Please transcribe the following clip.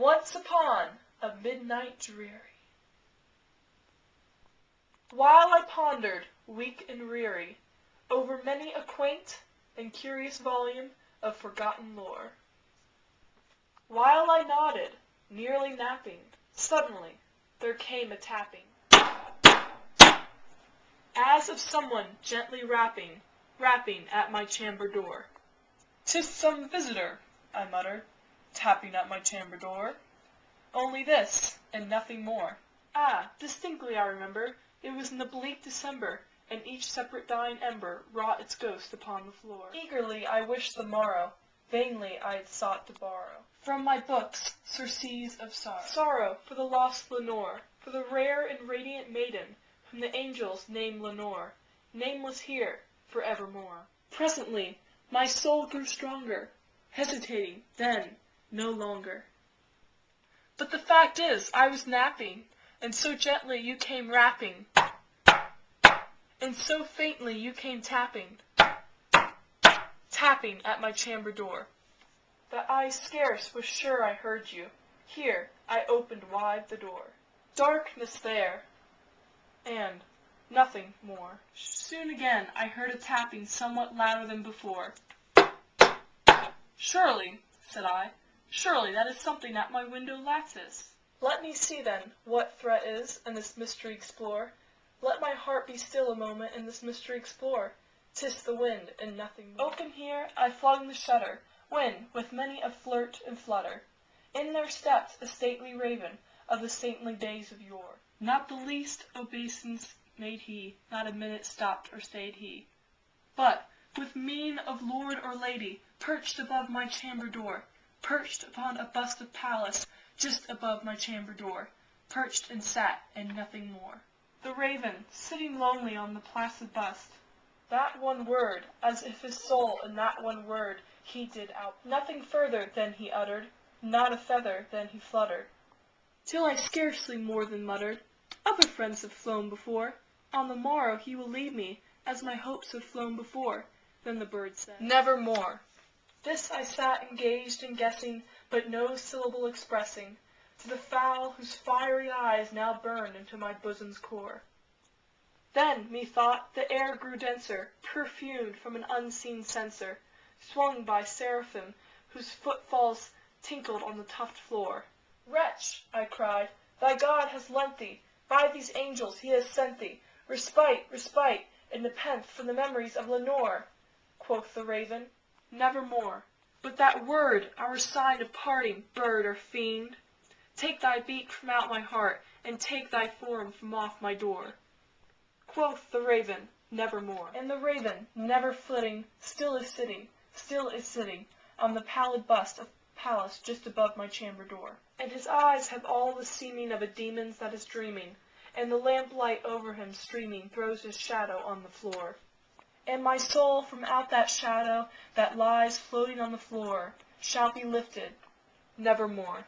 Once upon a midnight dreary, while I pondered, weak and weary, over many a quaint and curious volume of forgotten lore, while I nodded, nearly napping, suddenly there came a tapping, as of someone gently rapping at my chamber door. "'Tis some visitor," I muttered, tapping at my chamber door. "Only this, and nothing more." Ah, distinctly I remember, it was in the bleak December, and each separate dying ember wrought its ghost upon the floor. Eagerly I wished the morrow, vainly I had sought to borrow from my books surcease of sorrow. Sorrow for the lost Lenore, for the rare and radiant maiden whom the angels name Lenore, nameless here for evermore. Presently my soul grew stronger, hesitating then no longer. But the fact is, I was napping, and so gently you came rapping, and so faintly you came tapping at my chamber door, that I scarce was sure I heard you. Here I opened wide the door. Darkness there, and nothing more. Soon again I heard a tapping somewhat louder than before. "Surely," said I, "surely that is something at my window lattice. Let me see then what threat is, and this mystery explore. Let my heart be still a moment, and this mystery explore. 'Tis the wind, and nothing more." Open here I flung the shutter, when, with many a flirt and flutter, in there stepped a stately raven of the saintly days of yore. Not the least obeisance made he, not a minute stopped or stayed he, but, with mien of lord or lady, perched above my chamber door, perched upon a bust of Pallas, just above my chamber door, perched and sat, and nothing more. The raven, sitting lonely on the placid bust, that one word, as if his soul in that one word he did out. Nothing further then he uttered, not a feather then he fluttered, till I scarcely more than muttered, "Other friends have flown before, on the morrow he will leave me, as my hopes have flown before." Then the bird said, "Nevermore." This I sat engaged in guessing, but no syllable expressing, to the fowl whose fiery eyes now burned into my bosom's core. Then, methought, the air grew denser, perfumed from an unseen censer, swung by seraphim whose footfalls tinkled on the tufted floor. "Wretch," I cried, "thy God has lent thee, by these angels he has sent thee, respite, respite, and nepenthe from the memories of Lenore." Quoth the raven, "Nevermore. But that word, our sign of parting, bird or fiend, take thy beak from out my heart, and take thy form from off my door." Quoth the raven, "Nevermore." And the raven, never flitting, still is sitting on the pallid bust of Pallas just above my chamber door. And his eyes have all the seeming of a demon's that is dreaming, and the lamplight over him streaming throws his shadow on the floor. And my soul from out that shadow that lies floating on the floor shall be lifted nevermore.